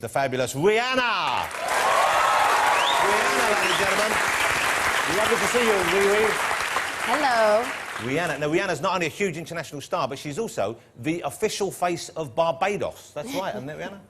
the fabulous Rihanna. Rihanna, ladies and gentlemen. Lovely to see you, Riri. Hello. Rihanna. Now, Rihanna's not only a huge international star, but she's also the official face of Barbados. That's right, isn't it, Rihanna?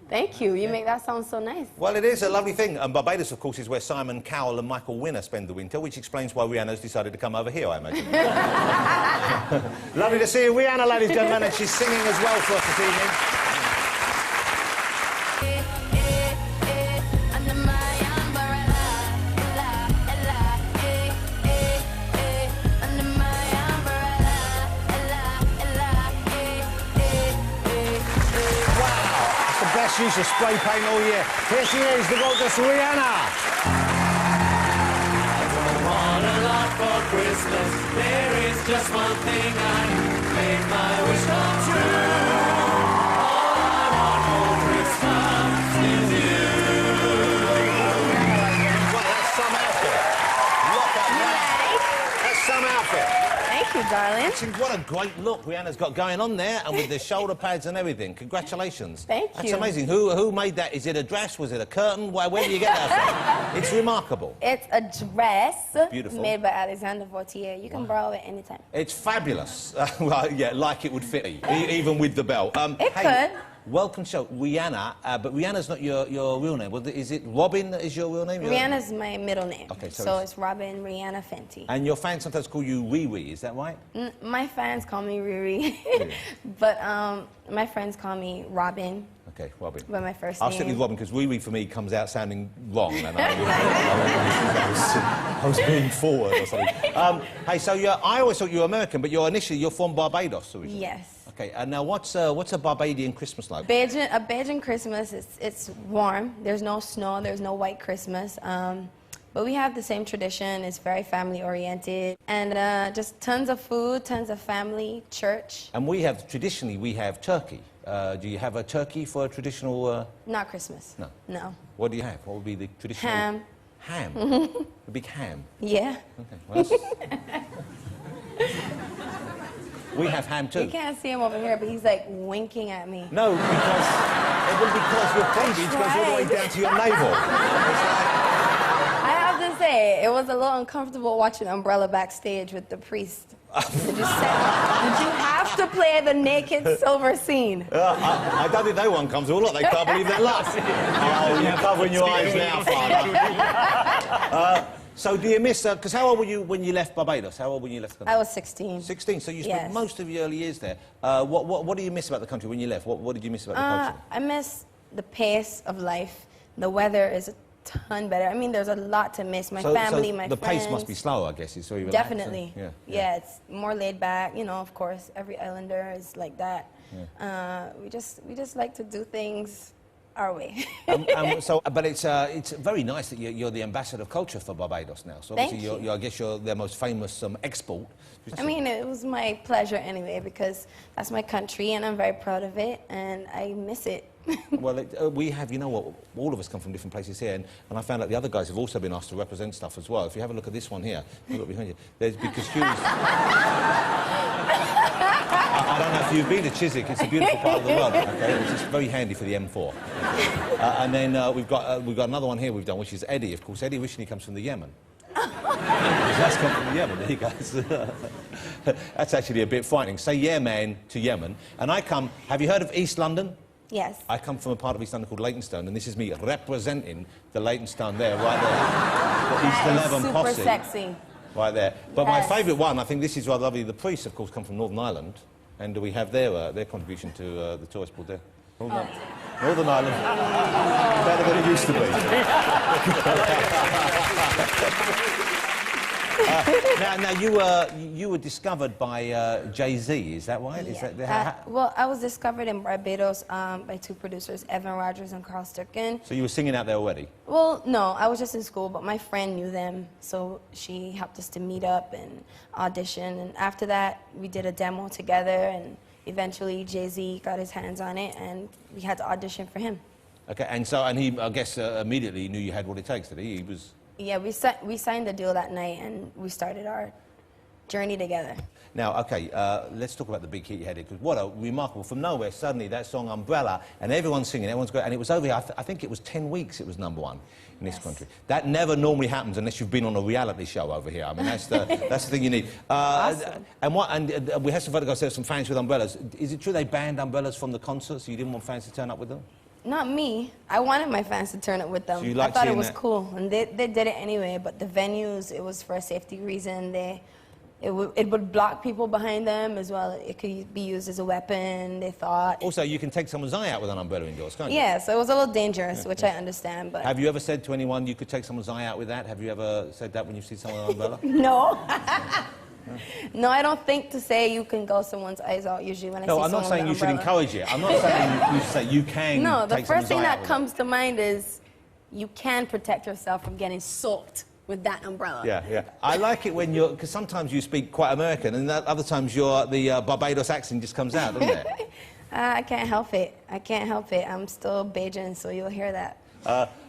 Thank you. You make that sound so nice. Well, it is a lovely thing. And Barbados, of course, is where Simon Cowell and Michael Winner spend the winter, which explains why Rihanna's decided to come over here, I imagine. Lovely to see you, Rihanna, ladies and gentlemen, and she's singing as well for us this evening. Best use of spray paint all year. Here she is, the gorgeous Rihanna. I don't want a lot for Christmas. There is just one thing I make my wish come true. All I want for Christmas is you. Well, that's some outfit. Look at that. That's some outfit. Thank you, darling. What a great look Rihanna's got going on there, and with the shoulder pads and everything. Congratulations. Thank you. That's amazing. Who made that? Is it a dress? Was it a curtain? Where do you get that from? It's remarkable. It's a dress. Beautiful. Made by Alexander Vautier. You can borrow it anytime. It's fabulous. Well, yeah, like it would fit me, even with the belt. It could. Welcome to Rihanna, but Rihanna's not your real name. Well, is it Robin that is your real name? Rihanna's my middle name. Okay, so it's Robin Rihanna Fenty. And your fans sometimes call you Riri, is that right? My fans call me Riri, but my friends call me Robin. Okay, Robin. By my first I'll name. stick with Robin because Riri for me comes out sounding wrong, and I was being forward or something. Hey, so I always thought you were American, but you're from Barbados originally. Yes. Okay, and now what's a Barbadian Christmas like? A Bajan Christmas, it's warm. There's no snow, there's no white Christmas. But we have the same tradition. It's very family-oriented. And just tons of food, tons of family, church. And traditionally, we have turkey. Do you have a turkey for a traditional... Not Christmas. No. No. What do you have? What would be the traditional... Ham. Ham? A big ham? Yeah. Okay, well, we have ham too. You can't see him over here, but he's like winking at me. No, because your cleavage goes all the way down to your navel. I have to say, it was a little uncomfortable watching Umbrella backstage with the priest. Did you have to play the naked silver scene? I don't think no one comes to a lot. They can't believe their luck. Oh, you're covering your eyes now, Father. So do you miss... Because how old were you when you left Barbados? How old when you left the country? I was 16. 16, so you spent most of your early years there. What do you miss about the country when you left? What did you miss about the culture? I miss the pace of life. The weather is a ton better. I mean, there's a lot to miss. My family, my friends. The pace must be slow, I guess. It's very relaxed. Definitely. Yeah, it's more laid back. You know, of course, every islander is like that. Yeah. We just like to do things our way. But it's very nice that you're the ambassador of culture for Barbados now. So obviously, I guess you're their most famous export. I mean, it was my pleasure anyway, because that's my country and I'm very proud of it and I miss it. Well, we have, you know what, all of us come from different places here, and I found out the other guys have also been asked to represent stuff as well. If you have a look at this one here, look behind you, because Hugh's... I don't know if you've been to Chiswick, it's a beautiful part of the world, okay? It's just very handy for the M4. And then we've got another one here we've done, which is Eddie. Of course, Eddie originally comes from the Yemen. That's come from the Yemen, there you go. That's actually a bit frightening. Say yeah, man, to Yemen. And I come... Have you heard of East London? Yes. I come from a part of East London called Leytonstone, and this is me representing the Leytonstone there, right there. The East 11 posse. Super sexy. Right there. But my favourite one, I think this is rather lovely. The priests, of course, come from Northern Ireland, and we have their contribution to the tourist board there. Northern Ireland. Better than it used to be. Now you were discovered by Jay-Z, is that right? Yeah. Is that well, I was discovered in Barbados by two producers, Evan Rogers and Carl Sturken. So you were singing out there already? Well, no, I was just in school, but my friend knew them, so she helped us to meet up and audition. And after that, we did a demo together, and eventually Jay-Z got his hands on it, and we had to audition for him. Okay, and he, I guess, immediately knew you had what it takes, did he? He was... Yeah, we signed the deal that night, and we started our journey together. Now, okay, let's talk about the big hit you had here, because what a remarkable, from nowhere, suddenly that song Umbrella, and everyone's singing, everyone's great, and it was over here, I think it was 10 weeks it was #1 in this country. That never normally happens unless you've been on a reality show over here. I mean, that's the thing you need. Awesome. And we have some photographs there, some fans with umbrellas. Is it true they banned umbrellas from the concert, so you didn't want fans to turn up with them? Not me. I wanted my fans to turn up with them. So you I liked thought it seeing was that? cool, and they did it anyway. But the venues, it was for a safety reason. It would block people behind them as well. It could be used as a weapon, they thought. Also, you can take someone's eye out with an umbrella indoors, can't you? Yeah, so it was a little dangerous, which I understand, but... Have you ever said to anyone you could take someone's eye out with that? Have you ever said that when you've seen someone with an umbrella? No. No, I don't think to say you can go someone's eyes out usually when I see No, I'm someone not saying you with should an umbrella. encourage it. I'm not saying you should say you can No, the take first someone's thing eye out that with comes to mind is you can protect yourself from getting soaked with that umbrella. Yeah, yeah. I like it when you're, because sometimes you speak quite American, and other times the Barbados accent just comes out, doesn't it? I can't help it. I can't help it. I'm still Bajan, so you'll hear that.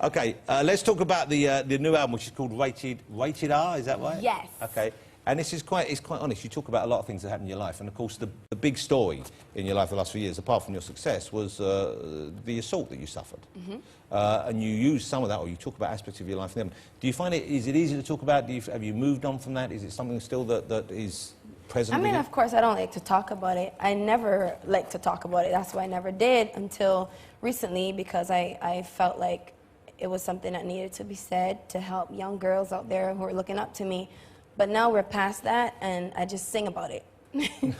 Okay, let's talk about the new album, which is called Rated R. Is that right? Yes. Okay. And this is quite honest. You talk about a lot of things that happen in your life, and of course the big story in your life the last few years, apart from your success, was the assault that you suffered. And you use some of that, or you talk about aspects of your life. Do you find is it easy to talk about? Have you moved on from that? Is it something still that is present? I mean, of course, I don't like to talk about it. I never like to talk about it. That's why I never did until recently, because I felt like it was something that needed to be said to help young girls out there who are looking up to me. But now we're past that, and I just sing about it.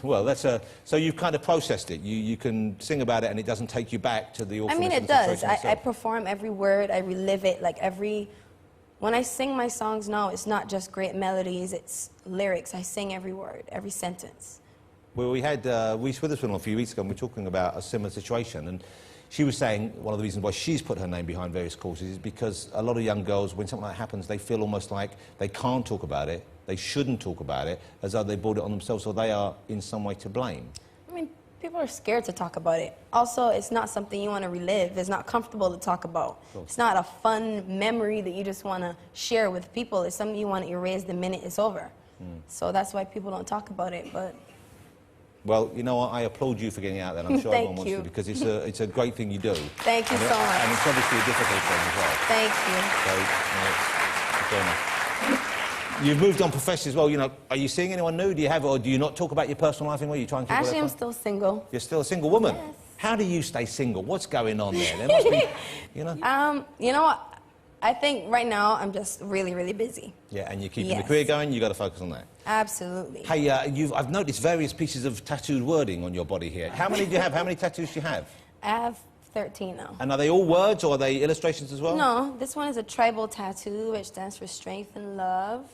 Well, so you've kind of processed it. You can sing about it, and it doesn't take you back to the awfulness. I mean, of it the does. situation I itself. perform every word. I relive it. Like when I sing my songs now, it's not just great melodies. It's lyrics. I sing every word, every sentence. Well, we had Reese Witherspoon on a few weeks ago, and we were talking about a similar situation, and she was saying one of the reasons why she's put her name behind various causes is because a lot of young girls, when something like that happens, they feel almost like they can't talk about it, they shouldn't talk about it, as though they brought it on themselves, or they are in some way to blame. I mean, people are scared to talk about it. Also, it's not something you want to relive. It's not comfortable to talk about. It's not a fun memory that you just want to share with people. It's something you want to erase the minute it's over. So that's why people don't talk about it, but... Well, you know what, I applaud you for getting out there, and I'm sure everyone wants you. to, because it's a great thing you do. Thank you so much. And it's obviously a difficult thing as well. Thank you. So, it's fair enough. You've moved on professionally as well. You know, are you seeing anyone new? Do you have, or do you not talk about your personal life anymore? You try and keep Actually, it I'm fun? still single. You're still a single woman? Yes. How do you stay single? What's going on there? There must be, you know? You know what? I think right now I'm just really, really busy. Yeah, and you're keeping the Yes. career going, you've got to focus on that. Absolutely. Hey, I've noticed various pieces of tattooed wording on your body here. How many do you have? How many tattoos do you have? I have 13 now. And are they all words, or are they illustrations as well? No, this one is a tribal tattoo, which stands for strength and love.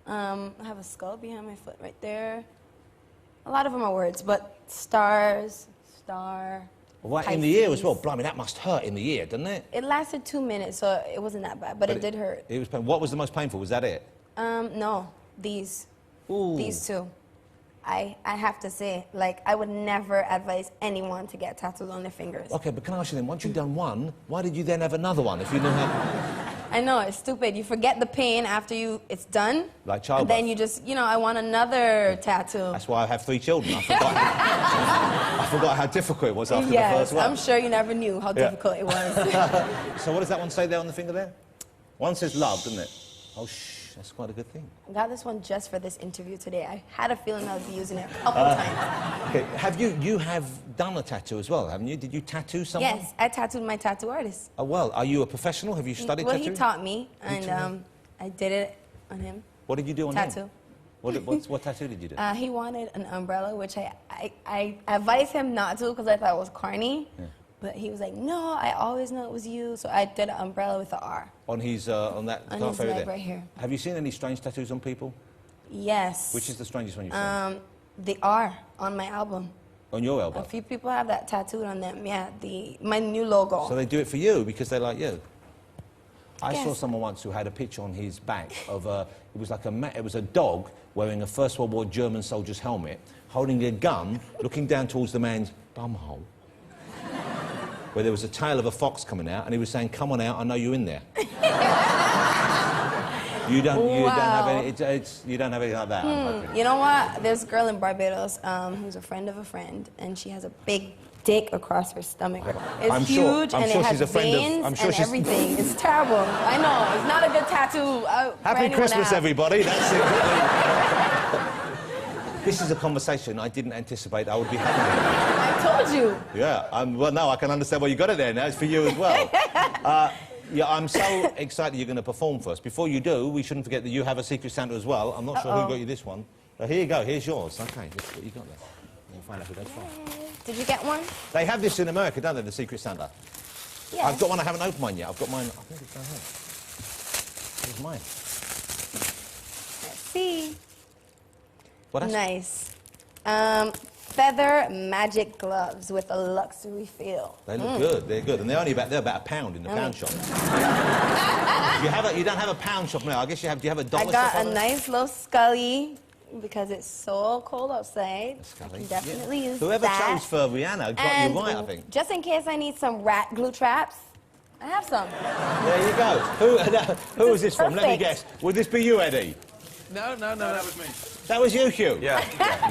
I have a skull behind my foot right there. A lot of them are words, but stars, star. Right in the ear as well. Blimey, that must hurt in the ear, doesn't it? It lasted 2 minutes, so it wasn't that bad, but it did hurt. It was painful. What was the most painful? Was that it? No, these. Ooh. These two. I have to say, like, I would never advise anyone to get tattoos on their fingers. Okay, but can I ask you then, once you've done one, why did you then have another one if you knew how... I know, it's stupid. You forget the pain after it's done. Like childbirth. And then you just, I want another tattoo. That's why I have 3 children. I forgot how difficult it was after the first one. I'm sure you never knew how difficult it was. So what does that one say there on the finger there? One says love, doesn't it? Oh, that's quite a good thing. I got this one just for this interview today. I had a feeling I would be using it a couple times. Okay, have you have done a tattoo as well, haven't you? Did you tattoo someone? Yes, I tattooed my tattoo artist. Oh, well, are you a professional? Have you studied Well, tattooing? he taught me, and I did it on him. What did you do on Tattoo. him? What tattoo did you do? He wanted an umbrella, which I advised him not to because I thought it was corny. Yeah. But he was like, no, I always know it was you. So I did an umbrella with the R. On his, on that On calf his area leg there? right here. Have you seen any strange tattoos on people? Yes. Which is the strangest one you've seen? The R on my album. On your elbow? A few people have that tattooed on them. Yeah, my new logo. So they do it for you because they like you? I saw Yes. someone once who had a picture on his back of it was a dog wearing a First World War German soldier's helmet, holding a gun, looking down towards the man's bumhole, where there was a tail of a fox coming out, and he was saying, "Come on out, I know you're in there." You don't have Wow. any. You don't have anything like that. I'm hoping. You know what? There's a girl in Barbados who's a friend of a friend, and she has a big dick across her stomach. It's I'm huge, sure and she's it has a friend of- veins I'm sure and she's- everything. It's terrible. I know. It's not a good tattoo. For Happy anyone to Christmas, have. everybody. That's it. This is a conversation I didn't anticipate I would be having. I told you. Yeah. Well, no, I can understand why you got it there now. It's for you as well. Yeah, I'm so excited you're going to perform for us. Before you do, we shouldn't forget that you have a Secret Santa as well. I'm not sure who got you this one. Here you go. Here's yours. Okay, this is what you got there. We'll find out who that's from. Did you get one? They have this in America, don't they, the Secret Santa? Yes. I've got one, I haven't opened mine yet. I've got mine, I think it's down here. Here's mine. Let's see. What else? Nice. Feather magic gloves with a luxury feel. They look good, they're good. And they're about a pound in the pound shop. you don't have a pound shop now. I guess you have, do you have a dollar I shop? got a nice little Scully because it's so cold outside. I can definitely use Whoever that. chose for Rihanna got And you right, I think. just in case I need some rat glue traps, I have some. There you go. Who was this from? Let me perfect. guess. Would this be you, Eddie? No, that was me. That was you, Hugh? Yeah.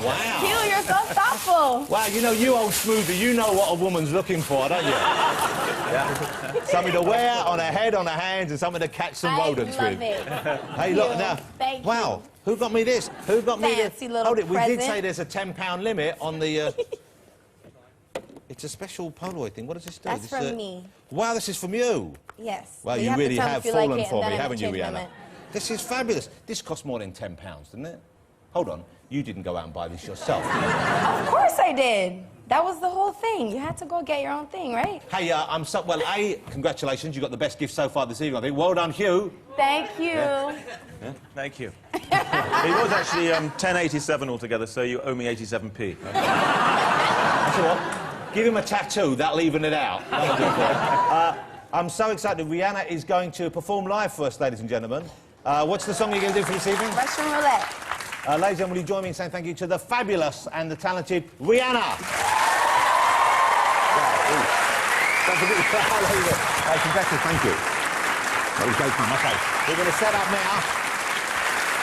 Wow. Hugh, you're so thoughtful. Wow, you know, you old smoothie, you know what a woman's looking for, don't you? Yeah. Something to wear on her head, on her hands, and something to catch some rodents I love with. it. Hey, look, now. Thank wow, who got me this? Who got me this? Fancy little Hold it, we did say present. there's a £10 limit on the... It's a special Polaroid thing. What does this do? That's This, from me. Wow, this is from you. Yes. Well, But you have to really tell me have if you like fallen it, for and me, then I haven't you, can change my Rihanna? mind. This is fabulous. This cost more than £10, didn't it? Hold on, you didn't go out and buy this yourself. Of course I did. That was the whole thing. You had to go get your own thing, right? Hey, I'm so... Well, congratulations. You got the best gift so far this evening, I think. Well done, Hugh. Thank you. Thank you. It was actually 10.87 altogether, so you owe me 87p. That's what. Give him a tattoo, that'll even it out. That'll do it. I'm so excited. Rihanna is going to perform live for us, ladies and gentlemen. What's the song you're going to do for this evening? Russian roulette. Ladies and gentlemen, will you join me in saying thank you to the fabulous and the talented Rihanna? Don't forget congratulations, thank you. That was great fun. Okay, we're going to set up now.